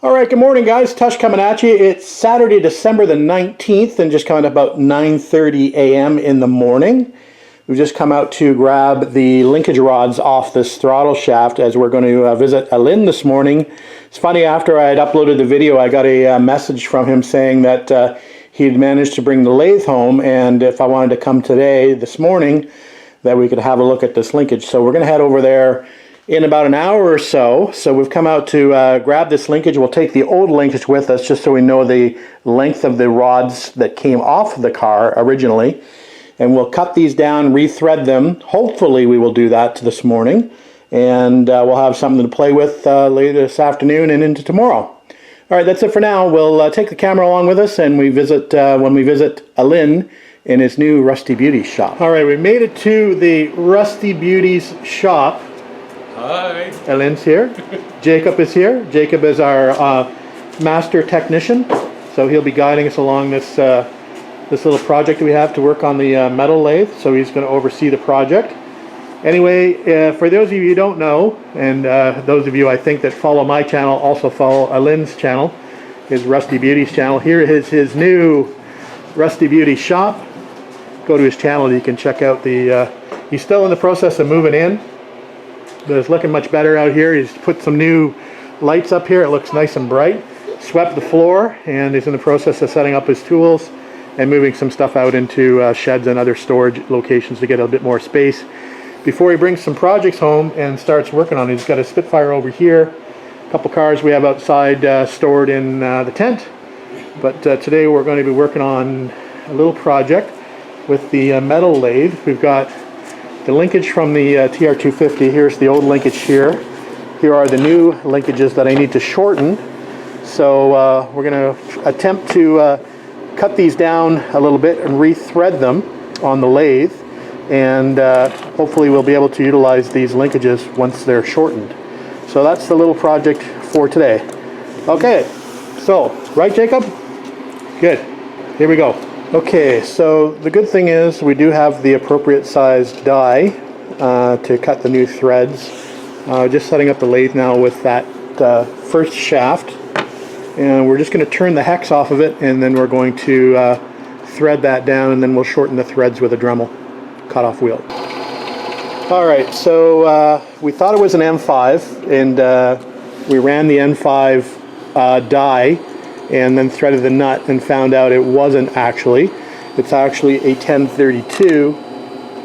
All right, good morning, guys. Tush coming at you. It's Saturday, December the 19th, and just coming at about 9:30 a.m. in the morning. We've just come out to grab the linkage rods off this throttle shaft as we're going to visit Alain this morning. It's funny, after I had uploaded the video, I got a message from him saying that he'd managed to bring the lathe home, and if I wanted to come today, this morning, that we could have a look at this linkage. So we're going to head over there in about an hour or so. So we've come out to grab this linkage. We'll take the old linkage with us just so we know the length of the rods that came off the car originally. And we'll cut these down, rethread them. Hopefully we will do that this morning. And we'll have something to play with later this afternoon and into tomorrow. All right, that's it for now. We'll take the camera along with us and we visit when we visit Alain in his new Rusty Beauty shop. All right, we made it to the Rusty Beauty's shop. Hi. Alain's here. Jacob is here. Jacob is our master technician, so he'll be guiding us along this this little project we have to work on the metal lathe. So he's going to oversee the project. Anyway, for those of you who don't know, and those of you I think that follow my channel also follow Alain's channel, his Rusty Beauty's channel. Here is his new Rusty Beauty shop. Go to his channel, you can check out the. He's still in the process of moving in. But it's looking much better out here. He's put some new lights up here. It looks nice and bright. Swept the floor, and he's in the process of setting up his tools and moving some stuff out into sheds and other storage locations to get a bit more space before he brings some projects home and starts working on it. He's got a Spitfire over here, a couple cars we have outside stored in the tent. But today we're going to be working on a little project with the metal lathe. We've got the linkage from the TR250. Here's the old linkage here. Here are the new linkages that I need to shorten. So we're going to attempt to cut these down a little bit and rethread them on the lathe. And hopefully we'll be able to utilize these linkages once they're shortened. So that's the little project for today. Okay, so, right, Jacob? Good. Here we go. Okay, so the good thing is we do have the appropriate sized die to cut the new threads. Just setting up the lathe now with that first shaft, and we're just going to turn the hex off of it, and then we're going to thread that down, and then we'll shorten the threads with a Dremel cutoff wheel. Alright, so we thought it was an M5, and we ran the M5 die and then threaded the nut and found out it wasn't actually. It's actually a 1032,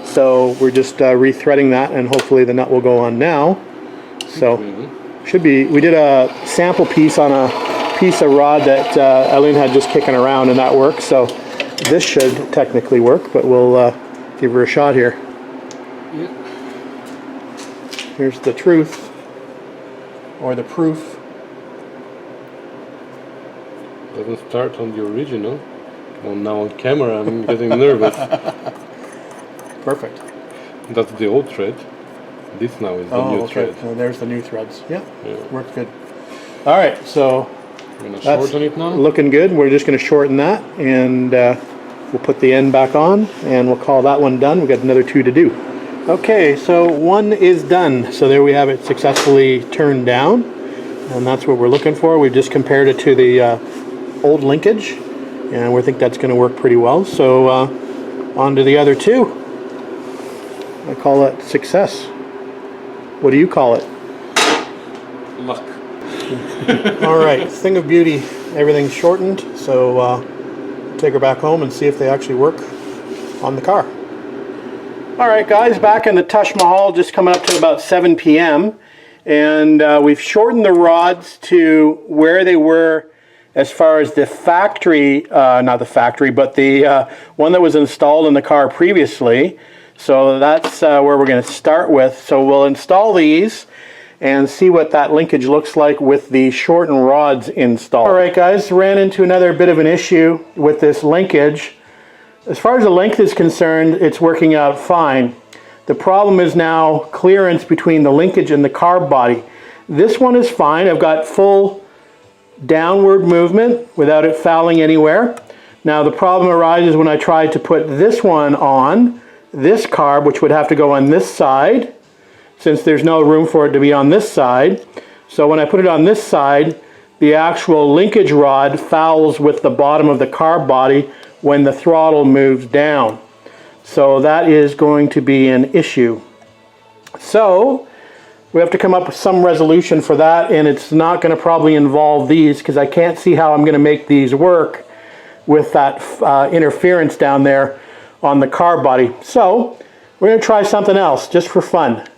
so we're just rethreading that, and hopefully the nut will go on now. So should be. We did a sample piece on a piece of rod that Alain had just kicking around, and that worked. So this should technically work, but we'll give her a shot here. Here's the truth, or the proof. Doesn't start on the original. Well, now on camera I'm getting nervous. Perfect. That's the old thread. This now is the new thread. Oh, there's the new threads. Yeah, worked good. All right, so we're going to shorten it now. Looking good. We're just going to shorten that, and we'll put the end back on, and we'll call that one done. We've got another two to do. Okay, so one is done. So there we have it successfully turned down, and that's what we're looking for. We've just compared it to the old linkage, and we think that's going to work pretty well. So on to the other two. I call that success. What do you call it? Luck. All right, thing of beauty, everything's shortened, so take her back home and see if they actually work on the car. All right, guys, back in the Taj Mahal, just coming up to about 7 p.m. and we've shortened the rods to where they were as far as the factory, not the factory, but the one that was installed in the car previously. So that's where we're going to start with. So we'll install these and see what that linkage looks like with the shortened rods installed. All right, guys, ran into another bit of an issue with this linkage. As far as the length is concerned, it's working out fine. The problem is now clearance between the linkage and the carb body. This one is fine. I've got full downward movement without it fouling anywhere. Now the problem arises when I try to put this one on, this carb, which would have to go on this side, since there's no room for it to be on this side. So when I put it on this side, the actual linkage rod fouls with the bottom of the carb body when the throttle moves down. So that is going to be an issue. So we have to come up with some resolution for that, and it's not going to probably involve these, because I can't see how I'm going to make these work with that interference down there on the carb body. So we're going to try something else just for fun.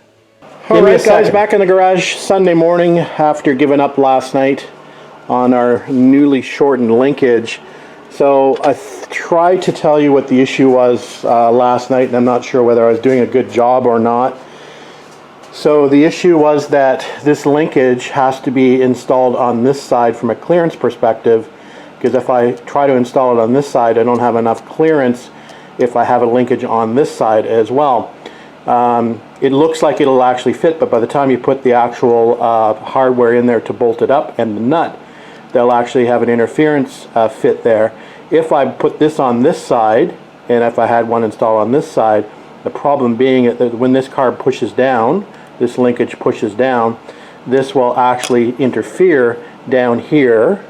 All right, guys, back in the garage Sunday morning after giving up last night on our newly shortened linkage. So I tried to tell you what the issue was last night, and I'm not sure whether I was doing a good job or not. So the issue was that this linkage has to be installed on this side from a clearance perspective, because if I try to install it on this side, I don't have enough clearance if I have a linkage on this side as well. It looks like it'll actually fit, but by the time you put the actual hardware in there to bolt it up and the nut, they'll actually have an interference fit there. If I put this on this side, and if I had one installed on this side, the problem being that when this carb pushes down, this linkage pushes down, this will actually interfere down here.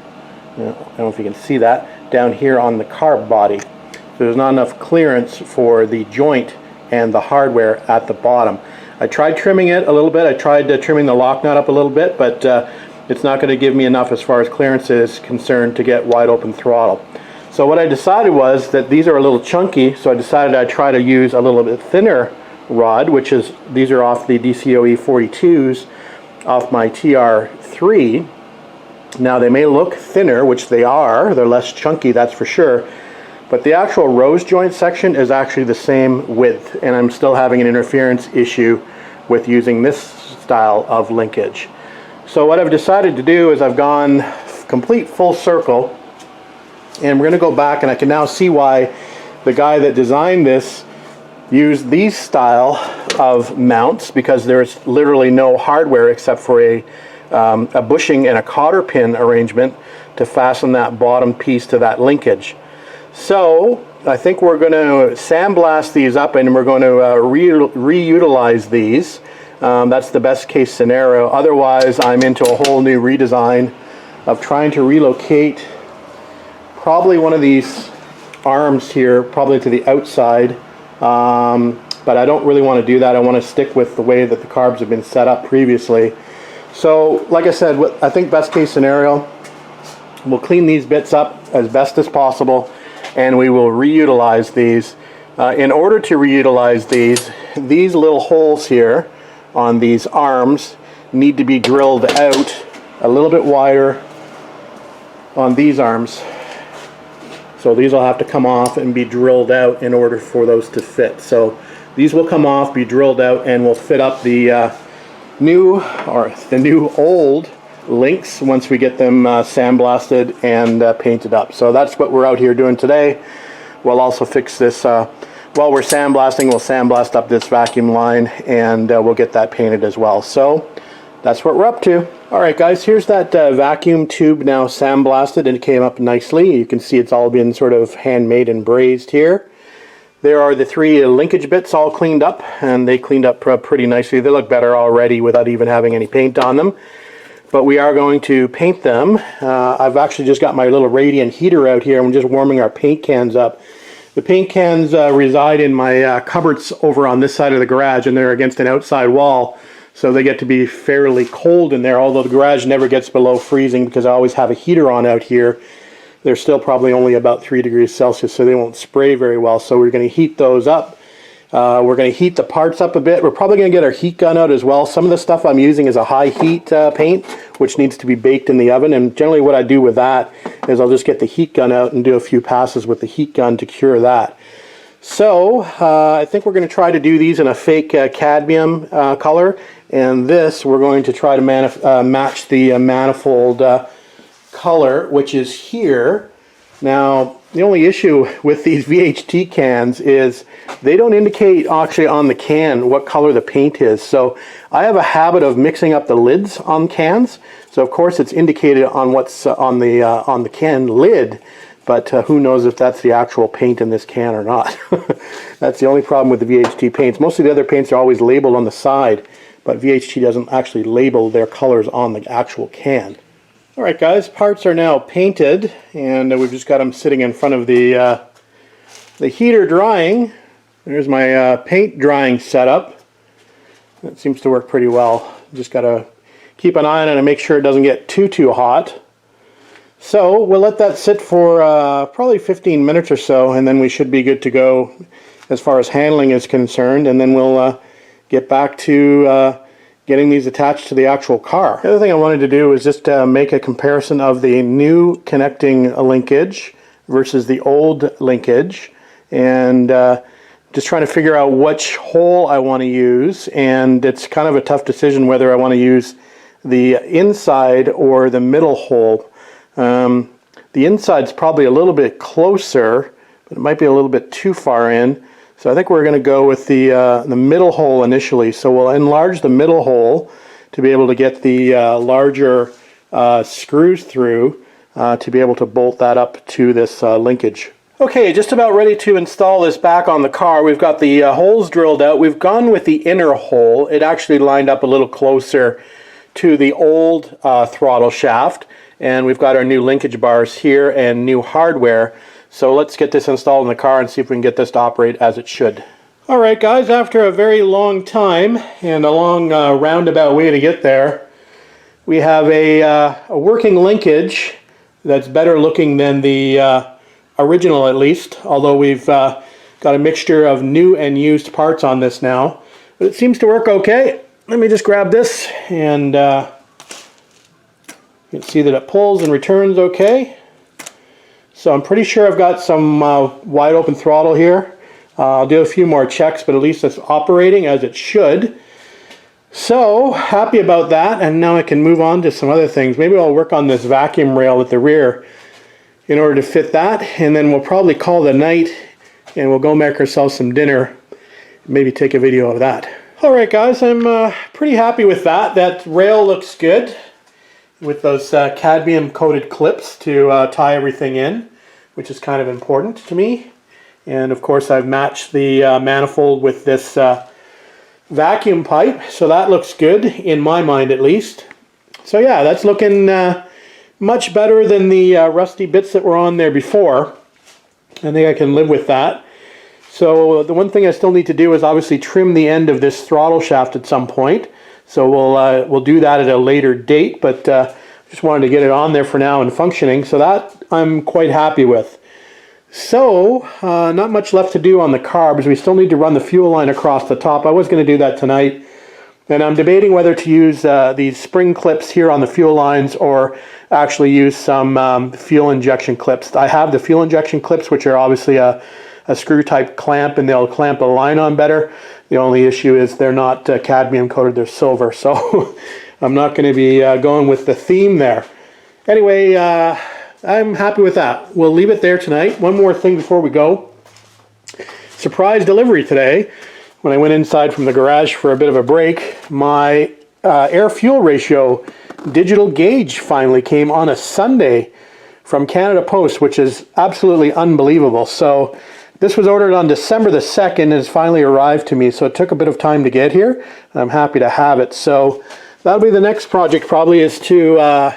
I don't know if you can see that, down here on the carb body. So there's not enough clearance for the joint and the hardware at the bottom. I tried trimming it a little bit. I tried trimming the lock nut up a little bit, but it's not going to give me enough as far as clearance is concerned to get wide open throttle. So what I decided was that these are a little chunky, so I decided I'd try to use a little bit thinner rod, which is, these are off the DCOE 42s off my TR3. Now they may look thinner, which they are, they're less chunky, that's for sure, but the actual rose joint section is actually the same width, and I'm still having an interference issue with using this style of linkage. So what I've decided to do is I've gone complete full circle, and we're going to go back, and I can now see why the guy that designed this used these style of mounts, because there's literally no hardware except for a bushing and a cotter pin arrangement to fasten that bottom piece to that linkage. So I think we're going to sandblast these up, and we're going to reutilize these. That's the best case scenario. Otherwise, I'm into a whole new redesign of trying to relocate probably one of these arms here, probably to the outside. But I don't really want to do that. I want to stick with the way that the carbs have been set up previously. So, like I said, I think best case scenario, we'll clean these bits up as best as possible, and we will reutilize these. In order to reutilize these little holes here on these arms need to be drilled out a little bit wider on these arms. So these will have to come off and be drilled out in order for those to fit. So these will come off, be drilled out, and will fit up the new old links once we get them sandblasted and painted up. So that's what we're out here doing today. We'll also fix this while we're sandblasting. We'll sandblast up this vacuum line, and we'll get that painted as well. So that's what we're up to. Alright guys, here's that vacuum tube now sandblasted, and it came up nicely. You can see it's all been sort of handmade and brazed here. There are the three linkage bits all cleaned up, and they cleaned up pretty nicely. They look better already without even having any paint on them. But we are going to paint them. I've actually just got my little radiant heater out here, and we're just warming our paint cans up. The paint cans reside in my cupboards over on this side of the garage, and they're against an outside wall. So they get to be fairly cold in there, although the garage never gets below freezing because I always have a heater on out here. They're still probably only about 3 degrees Celsius, so they won't spray very well. So we're going to heat those up. We're going to heat the parts up a bit. We're probably going to get our heat gun out as well. Some of the stuff I'm using is a high heat paint, which needs to be baked in the oven. And generally what I do with that is I'll just get the heat gun out and do a few passes with the heat gun to cure that. So I think we're going to try to do these in a fake cadmium color. And this we're going to try to match the manifold color, which is here. Now, the only issue with these VHT cans is they don't indicate actually on the can what color the paint is. So I have a habit of mixing up the lids on cans. So of course it's indicated on what's on the can lid, but who knows if that's the actual paint in this can or not. That's the only problem with the VHT paints. Most of the other paints are always labeled on the side, but VHT doesn't actually label their colors on the actual can. Alright guys, parts are now painted, and we've just got them sitting in front of the heater drying. There's my paint drying setup. That seems to work pretty well. Just got to keep an eye on it and make sure it doesn't get too hot. So we'll let that sit for probably 15 minutes or so, and then we should be good to go as far as handling is concerned, and then we'll get back to getting these attached to the actual car. The other thing I wanted to do is just make a comparison of the new connecting linkage versus the old linkage, and just trying to figure out which hole I want to use. And it's kind of a tough decision whether I want to use the inside or the middle hole. The inside's probably a little bit closer, but it might be a little bit too far in. So I think we're going to go with the middle hole initially. So we'll enlarge the middle hole to be able to get the larger screws through to be able to bolt that up to this linkage. Okay, just about ready to install this back on the car. We've got the holes drilled out. We've gone with the inner hole. It actually lined up a little closer to the old throttle shaft. And we've got our new linkage bars here and new hardware. So let's get this installed in the car and see if we can get this to operate as it should. Alright guys, after a very long time and a long roundabout way to get there, we have a working linkage that's better looking than the original, at least, although we've got a mixture of new and used parts on this now. But it seems to work okay. Let me just grab this, and you can see that it pulls and returns okay. So I'm pretty sure I've got some wide open throttle here. I'll do a few more checks, but at least it's operating as it should. So happy about that, and now I can move on to some other things. Maybe I'll work on this vacuum rail at the rear in order to fit that, and then we'll probably call it a night and we'll go make ourselves some dinner, maybe take a video of that. Alright guys, I'm pretty happy with that. That rail looks good with those cadmium coated clips to tie everything in, which is kind of important to me. And of course I've matched the manifold with this vacuum pipe, so that looks good in my mind at least. So yeah, that's looking much better than the rusty bits that were on there before. I think I can live with that. So the one thing I still need to do is obviously trim the end of this throttle shaft at some point. So we'll do that at a later date, but just wanted to get it on there for now and functioning. So that I'm quite happy with. So not much left to do on the carbs. We still need to run the fuel line across the top. I was going to do that tonight, and I'm debating whether to use these spring clips here on the fuel lines or actually use some fuel injection clips. I have the fuel injection clips, which are obviously a screw type clamp, and they'll clamp a line on better. The only issue is they're not cadmium coated, they're silver, so I'm not going to be going with the theme there. Anyway, I'm happy with that. We'll leave it there tonight. One more thing before we go. Surprise delivery today. When I went inside from the garage for a bit of a break, my air-fuel ratio digital gauge finally came on a Sunday from Canada Post, which is absolutely unbelievable. So this was ordered on December the 2nd and has finally arrived to me, so it took a bit of time to get here. I'm happy to have it. So that'll be the next project, probably, is to, I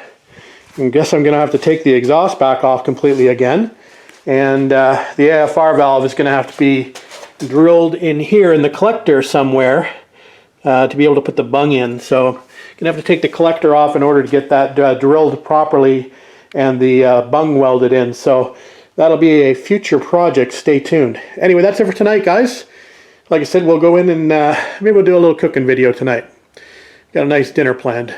guess I'm going to have to take the exhaust back off completely again. And the AFR valve is going to have to be drilled in here in the collector somewhere to be able to put the bung in. So I'm going to have to take the collector off in order to get that drilled properly and the bung welded in. So that'll be a future project. Stay tuned. Anyway, that's it for tonight, guys. Like I said, we'll go in and maybe we'll do a little cooking video tonight. Got a nice dinner planned.